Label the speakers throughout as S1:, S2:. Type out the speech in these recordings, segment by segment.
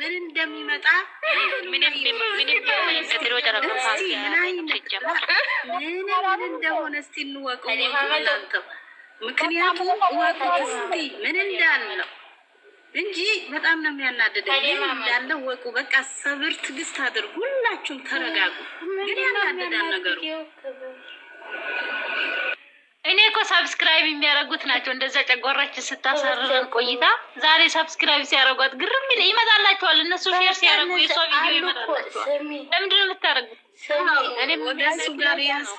S1: ምን እንደሚመጣ
S2: ምንም
S1: እንደሆነ እስቲ እንወቀው እናንተ። ምክንያቱም ወቁት እስቲ ምን እንዳለው እንጂ በጣም ነው የሚያናድደው። እንዳለ ወቁ። በቃ ሰብር፣ ትግስት አድርጉ። ሁላችሁም ተረጋጉ። ግን ያናድዳል ነገሩ።
S2: እኔ እኮ ሰብስክራይብ የሚያደርጉት ናቸው እንደዛ ጨጓራችን ስታሰርረን ቆይታ ዛሬ ሰብስክራይብ ሲያደርጓት ግርም ይመጣላቸዋል። እነሱ ሼር ሲያደርጉ የሷ ቪዲዮ ይመጣላቸዋል። ለምንድን ነው የምታደርጉት? እኔም
S1: ወደሱ ጋር ያስ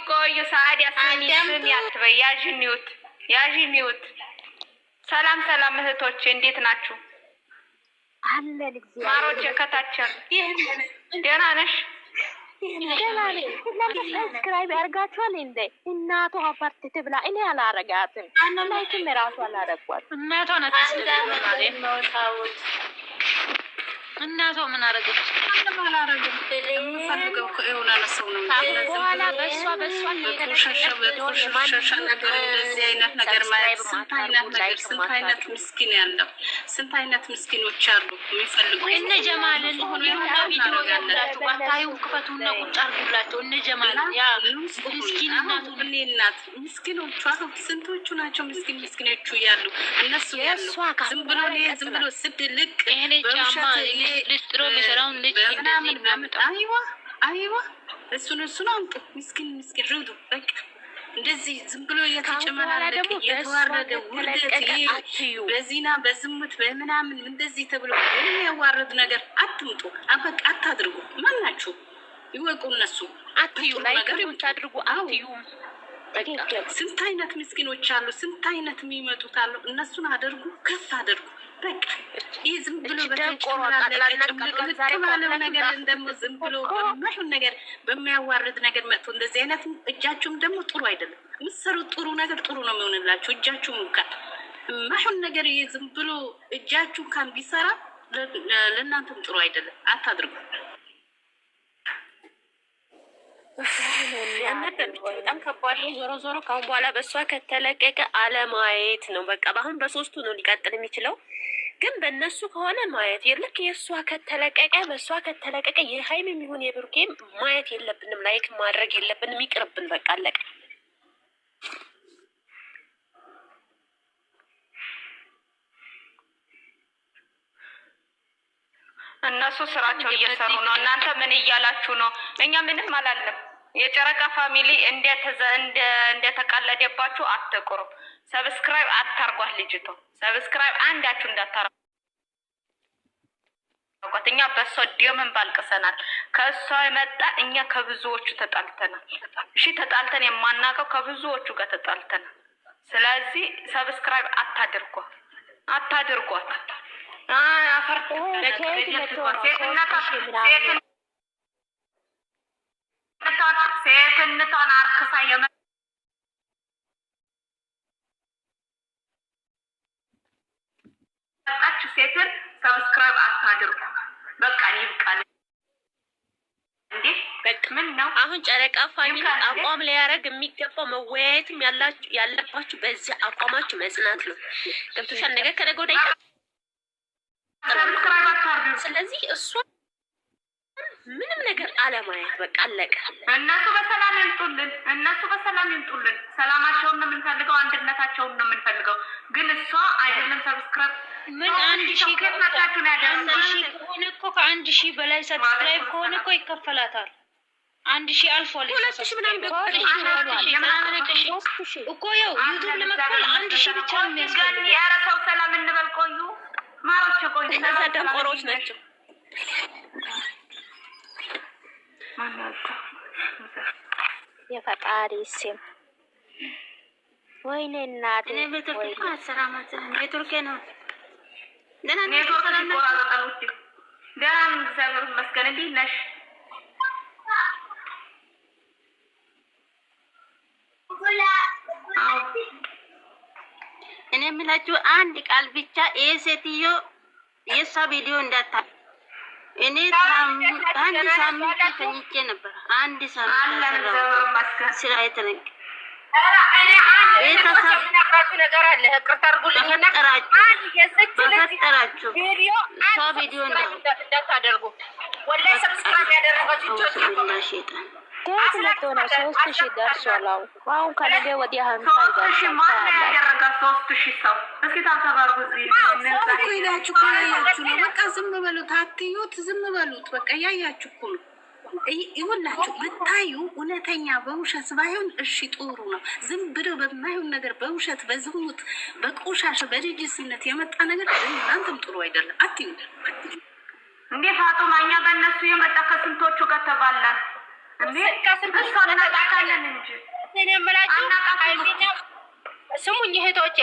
S3: ቆዩ ሰዓዲያ ያዥኒውት ሰላም እህቶቼ እንዴት ናችሁ? ማሮቼ ከታችን ደህና ነሽ?
S4: ሰብስክራይብ ያርጋችኋል እንዴ? እናቷ ሀፈርት ትብላ። እኔ አላረጋትም። ላይክም ራሱ አላረጓት።
S2: እናቷ ናት እናቷ ምን አረገች?
S1: አላረገም። የምፈልገው ከሆነ ለሰው ነው።
S2: በኋላ በእሷ
S1: ነገር እንደዚህ አይነት ነገር ማለት ስንት አይነት ምስኪን ያለው ስንት አይነት ምስኪኖች አሉ የሚፈልጉ።
S2: እነ ጀማልን ሆኖና ቪዲዮ ያላችሁ ባታዩ ክፈቱና ቁጭ አርጉላቸው። እነ ጀማልን ያ ምስኪን እናቱ
S1: እናት ምስኪኖቹ ስንቶቹ ናቸው? ምስኪኖቹ ያሉ እነሱ ያሉ ዝም ብሎ ስድልቅ
S2: ጫማ ልስትሮ የሚሰራውን ልጅ
S1: አይዋ እሱን አምጡ። ምስኪን ሩዱ በቃ እንደዚህ ዝም ብሎ የተጨመላለቀ የተዋረደ ውርደት በዚና በዝሙት በምናምን እንደዚህ ተብሎ የሚያዋርድ ነገር አትምጡ። በቃ አታድርጉ። ማናችሁ ይወቁ። እነሱ
S2: አትዩ ላይ ቁጭ አድርጉ። አትዩ
S1: ስንት አይነት ምስኪኖች አሉ። ስንት አይነት የሚመጡት አሉ። እነሱን አድርጉ፣ ከፍ አድርጉ። በቃ ይህ ዝም ብሎ በተጨማለቀ ነገር እንደሞ ዝም ብሎ በማይሆን ነገር በሚያዋርድ ነገር መጥቶ እንደዚህ አይነት እጃችሁም ደግሞ ጥሩ አይደለም። የምትሰሩት ጥሩ ነገር ጥሩ ነው የሚሆንላችሁ። እጃችሁም እንኳን የማይሆን ነገር ይህ ዝም ብሎ እጃችሁ እንኳን ቢሰራ ለእናንተም ጥሩ አይደለም። አታድርጉ።
S4: በጣም ከባድ ነው። ዞሮ ካሁን በኋላ በእሷ ከተለቀቀ አለማየት ነው በቃ። በአሁን በሶስቱ ነው ሊቀጥል የሚችለው፣ ግን በእነሱ ከሆነ ማየት ልክ የእሷ ከተለቀቀ በእሷ ከተለቀቀ የሀይም የሚሆን የብሩኬም ማየት የለብንም፣ ላይክ ማድረግ የለብንም። ይቅርብን በቃ አለቀ።
S3: እነሱ ስራቸው እየሰሩ ነው። እናንተ ምን እያላችሁ ነው? እኛ ምንም አላለም። የጨረቃ ፋሚሊ እንደተቀለደባችሁ አትቁሩ። ሰብስክራይብ አታርጓት። ልጅቶ ሰብስክራይብ አንዳችሁ እንዳታርጓት። እኛ በሷ ደምን ባልቅሰናል። ከሷ የመጣ እኛ ከብዙዎቹ ተጣልተናል። እሺ ተጣልተን የማናውቀው ከብዙዎቹ ጋር ተጣልተናል። ስለዚህ ሰብስክራይብ አታድርጓት። ሴትነቷን አርክሳ የመጣች ሴትን ሰብስክራይብ አታድርጉ። በቃ ይብቃል። እንዴ ምን ነው
S4: አሁን ጨረቃ ፋሚሊ አቋም ላይ ያረግ የሚገባው መወያየትም ያለባችሁ በዚህ አቋማችሁ መጽናት ነው። ገብቶሻል? ነገር ከነገ ወዲያ
S3: ሰብስክራይብ አታድርጉ።
S4: ስለዚህ እሷ ምንም ነገር አለማየት በቃ አለቀ።
S3: እነሱ በሰላም ይምጡልን። ሰላማቸውን ነው የምንፈልገው፣ አንድነታቸውን ነው የምንፈልገው። ግን እሷ አይደለም ሰብስክራይብ
S2: ምን 1000 ከሆነ እኮ ከ1000 በላይ ሰብስክራይብ ከሆነ እኮ ይከፈላታል። 1000 አልፏል።
S4: 2000 ምናምን
S2: እኮ ያው ዩቲዩብ ለመክፈል 1000 ብቻ ነው የሚያስፈልገው።
S3: ኧረ ሰው ሰላም እንበል። ቆዩ ማሮች ቆዩ።
S4: እነዛ ደንቆሮች ናቸው። የፈጣሪ ስም ወይኔ እናቴ
S2: ኔትወርክ ነው።
S3: ኔትወርክ ይቆራረጣል። ደህና ነኝ እግዚአብሔር ይመስገን። እንዴት ነሽ?
S1: እኔ የምላችሁ አንድ ቃል ብቻ ይሄ ሴትዮ የእሷ ቪዲዮ እንዳታ እኔ አንድ ሳምንት ተኝቼ ነበር። አንድ ሳምንት ስራ የተነገ
S4: ነገር አለ ቅርታ አድርጉልኝና
S1: በፈጠራችሁ ቪዲዮ
S4: እንዳታደርጉ ወላሂ ሰብስክራይብ ያደረጋችሁ
S5: ከየት መጥቶ ነው 3000 ደርሷል። አሁን ከነገ ወዲያ 50 ይደርሳል።
S3: ማን ያደረጋ 3000 ሰው እስኪ ታተባርጉ
S1: ይላችሁ ያያችሁ ነው። በቃ ዝም በሉት፣ አትዩት፣ ዝም በሉት። በቃ ያያችሁ እኮ ነው። ይኸውላችሁ ብታዩ እውነተኛ በውሸት ባይሆን እሺ ጥሩ ነው። ዝም ብለው በማይሆን ነገር በውሸት በዝሙት በቆሻሻ በድጅስነት የመጣ ነገር እናንተም ጥሩ አይደለም። አትዩ
S3: እንዴ ፋጡማ፣ እኛ በእነሱ የመጣ ከስንቶቹ ጋር ተባላን እንዴ? ከስንቶቹ ጋር ተጣጣለን እንጂ
S4: እኔ የምላችሁ ሃይሚና ስሙኝ እህቶቼ፣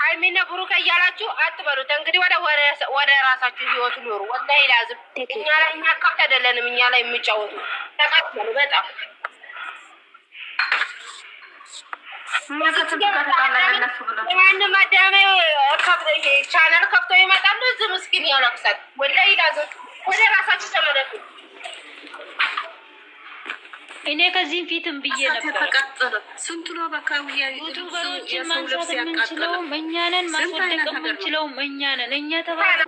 S4: ሃይሚና ብሩክ እያላችሁ አትበሉት። እንግዲህ ወደ ራሳችሁ ህይወት ኑሩ። ወላሂ ላዝም እኛ ላይ እኛ ከብት አይደለንም። እኛ ላይ የሚጫወቱ ተቃጥሉ በጣም ማንም አዳሜ ቻናል ከፍተው ይመጣሉ። እዚህ ምስኪን ያለቅሳል። ወላሂ ላዝም ወደ ራሳችሁ ተመለሱ።
S2: እኔ ከዚህም ፊትም ብዬ ነበር
S1: ተቀጥለ ስንት ነው በካውያ
S2: ዩቲዩበሮችን ማንሳት የምንችለው እኛ ነን፣ ማስወደቅ የምንችለው እኛ ነን። እኛ ተባለ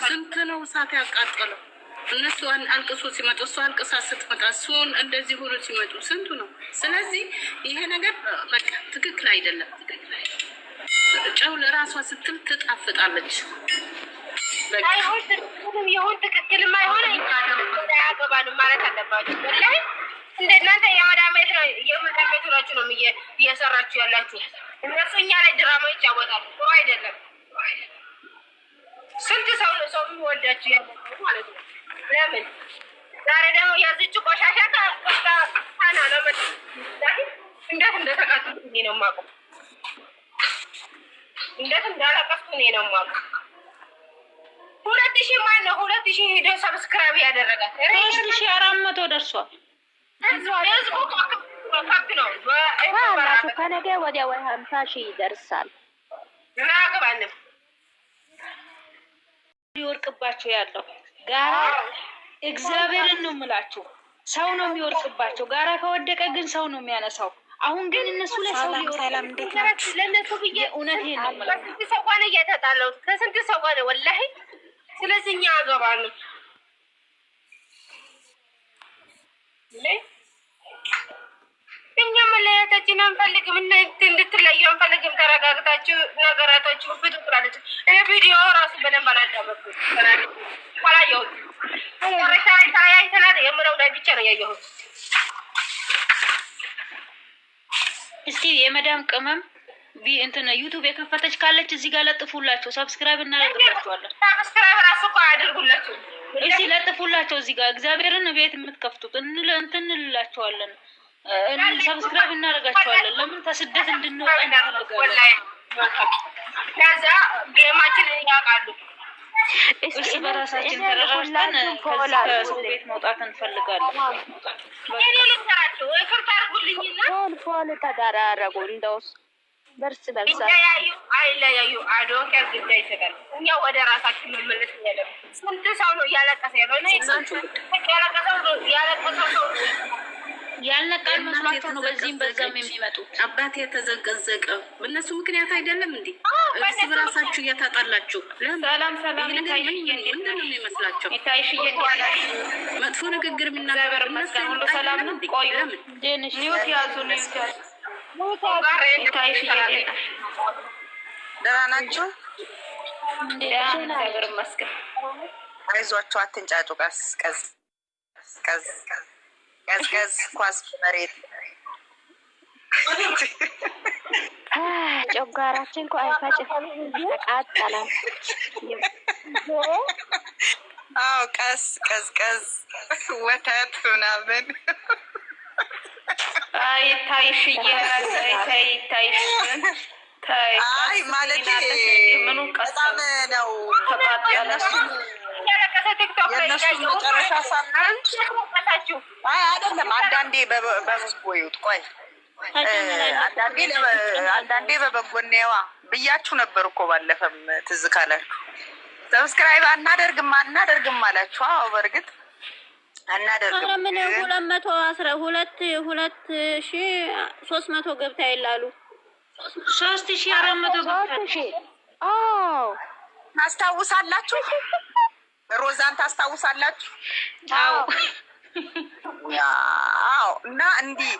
S1: ስንት ነው እሳት ያቃጠለው? እነሱ አልቅሶ ሲመጡ እሱ አልቅሳ ስትመጣ እሱን እንደዚህ ሆኖ ሲመጡ ስንቱ ነው። ስለዚህ ይሄ ነገር በቃ ትክክል አይደለም። ጨው ለራሷ ስትል ትጣፍጣለች።
S4: ይሁን ትክክልም አይሆን አያገባንም ማለት አለባችሁ። ወላሂ እንደናንተ የመዳሜት ነው የመዳሜት ናችሁ ነው እየሰራችሁ ያላችሁ። እነሱ እኛ ላይ ድራማ ይጫወታሉ። ጥሩ አይደለም። ስንት ሰው ነው ሰው የሚወዳችሁ ያለው ማለት ነው። ለምን ዛሬ ደግሞ ያዝች ቆሻሻ ታና ለምን እንዴት እንደተቃጠልኩ እኔ ነው የማውቀው። እንዴት እንዳለቀስኩ እኔ ነው የማውቀው። 2000 ማን ነው 2000 ሄዶ ሰብስክራይብ ያደረጋት
S2: 3400 ደርሷል።
S4: ህዝቡ ከፍ ነው
S5: ባላችሁ ከነገ ወዲያ ወይ 50000 ይደርሳል።
S4: ምናገባንም
S2: ይወርቅባቸው ያለው ጋራ እግዚአብሔርን ነው የምላችሁ። ሰው ነው የሚወርቅባቸው። ጋራ ከወደቀ ግን ሰው ነው የሚያነሳው። አሁን ግን እነሱ ለሰው
S5: ሰላም እንዴት ናችሁ?
S4: ለነሱ ብዬ
S2: እውነቴን ነው የምላችሁ።
S4: ከስንት ሰው ጋር ነው እየተጣለው፣ ከስንት ሰው ጋር ነው ወላሂ። ስለዚህ እኛ አገባንም እኛ መለያየታችን አንፈልግም። እንድትለዩ አንፈልግም። ተረጋግታችሁ ነገራቶችሁ ፍቱ ትላለች። እኔ ቪዲዮ ራሱ በደንብ አላዳመጥኩም። አላየሁት ተለያይተናል የምለው ላይ ብቻ ነው ያየሁት።
S2: እስቲ የመዳም ቅመም እንትን ዩቲዩብ የከፈተች ካለች እዚህ ጋር ለጥፉላቸው። ሰብስክራይብ እናደርግላቸዋለን።
S4: ሰብስክራይብ ራሱ እኮ አያደርጉላችሁ።
S2: እስቲ ለጥፉላቸው እዚህ ጋር እግዚአብሔርን ቤት የምትከፍቱት እንትን እንላቸዋለን። ሰብስክራይብ እናደርጋቸዋለን። ለምን ከስደት እንድንወጣ እንፈልጋለን።
S4: ከዛ ጌማችን ያውቃሉ።
S2: እርስ በራሳችን ተረራርተን ከሰው ቤት መውጣት እንፈልጋለን።
S4: እኔ ልንገራቸው ይቅርታ አድርጉልኝና
S5: ፎል ተደራረጉ። እንደውስ በርስ በርሳ
S4: አይለያዩ አዶን ከር ጉዳይ ይሰጣል። እኛ ወደ ራሳችን መመለስ ያለብን። ስንት ሰው ነው እያለቀሰ ያለው? እኔ ያለቀሰው ሰው
S2: ያልነቃል መስሏቸው ነው በዚህም በዛም የሚመጡት።
S1: አባቴ የተዘቀዘቀ በእነሱ ምክንያት አይደለም እንዴ? እርስ በራሳችሁ እያታጣላችሁ።
S2: ሰላም ሰላም።
S1: ምንድን ነው የሚመስላቸው? መጥፎ ንግግር የሚናገር
S2: ሁሉ ሰላም ነው። ቆዩ ኒውት ያዙ ኒውት ያዙ።
S6: ደህና ናችሁ?
S2: እግዚአብሔር ይመስገን።
S6: አይዟችሁ፣ አትንጫጩ። ቀስ ቀስ ቀስ ቀዝቀዝ ኳስ መሬት
S5: ጨጓራችን እኮ አይፈጭም፣ ተቃጠለን።
S6: አዎ ቀስ ቀዝቀዝ ወተት ምናምን
S3: ታይሽ ታይሽ
S6: አይ ማለት በጣም ነው ተቃጠለ።
S3: ቲክቶክ ላይ
S6: የእነሱ መጨረሻ ሳምንት አይ አይደለም። አንዳንዴ በበጎ ይውጥ። ቆይ አንዳንዴ በበጎ ነዋ ብያችሁ ነበር እኮ ባለፈም ትዝ ካላችሁ። ሰብስክራይብ አናደርግም አላችሁ። አዎ በእርግጥ አናደርግም።
S5: ምን 212,300 ገብታ ይላሉ።
S2: 3,400 ገብታ።
S5: አዎ
S6: ታስታውሳላችሁ? ሮዛን ታስታውሳላችሁ?
S2: አዎ
S6: አዎ። እና እንዲህ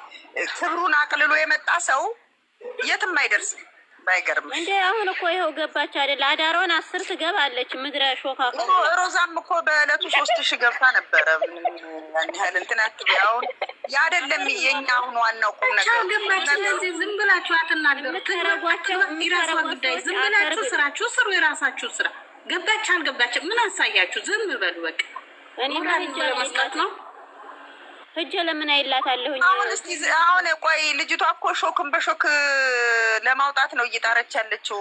S6: ክብሩን አቅልሎ የመጣ ሰው የትም አይደርስም። ባይገርም
S5: እንዴ አሁን እኮ ይኸው ገባች አይደል? አዳሯን 10 ትገባለች። ምድረ ሾካ
S6: ሮዛም እኮ በእለቱ 3,000 ገብታ ነበረ። ያን ያህል እንትን አትበያውን ያደለም። የኛ አሁን ዋናው ቁም ነገር
S1: ገባች። ስለዚህ ዝም ብላችሁ አትናገሩ። ተረጓቸው የራሷ ጉዳይ። ዝም ብላችሁ ስራችሁ ስሩ፣ የራሳችሁ ስራ። ገባች አልገባች ምን አሳያችሁ? ዝም በሉ በቃ።
S5: እኔ ለመስጠት ነው ህጀ ለምን አይላታለሁኝ?
S6: አሁን እስቲ አሁን ቆይ ልጅቷ እኮ ሾክን በሾክ ለማውጣት ነው እየጣረች ያለችው።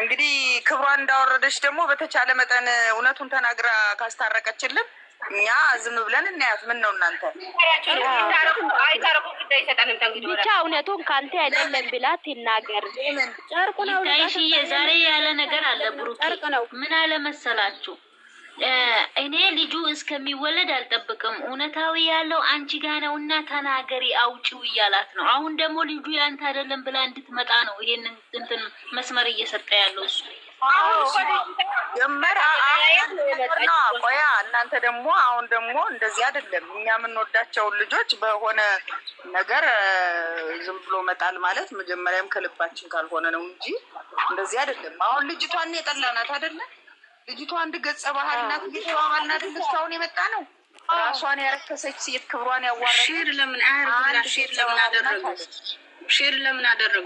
S6: እንግዲህ ክብሯን እንዳወረደች ደግሞ በተቻለ መጠን እውነቱን ተናግራ ካስታረቀችልን እኛ ዝም ብለን እናያት። ምን ነው እናንተ
S5: ብቻ እውነቱን ካንተ አይደለም ብላ ትናገር። ጨርቁ ነው
S2: ታይሽዬ። ዛሬ ያለ ነገር አለ ብሩክ። ምን አለ መሰላችሁ? እኔ ልጁ እስከሚወለድ አልጠብቅም። እውነታዊ ያለው አንቺ ጋ ነው እና ተናገሪ አውጪው እያላት ነው። አሁን ደግሞ ልጁ ያንተ አይደለም ብላ እንድትመጣ ነው ይሄን እንትን መስመር እየሰጠ ያለው እሱ።
S6: ጀመረ ቆያ። እናንተ ደግሞ አሁን ደግሞ እንደዚህ አይደለም። እኛ የምንወዳቸውን ልጆች በሆነ ነገር ዝም ብሎ መጣል ማለት መጀመሪያም ከልባችን ካልሆነ ነው እንጂ እንደዚህ አይደለም። አሁን ልጅቷን የጠላናት አይደለም። ልጅቷ አንድ ገጸ ባህሪ ናት። እየተባባልን አይደል እስካሁን የመጣ ነው። ራሷን ያረከሰች ሴት ክብሯን ያዋረደች።
S1: ሼር ለምን አያርጉላ? ሼር ለምን አደረጉ?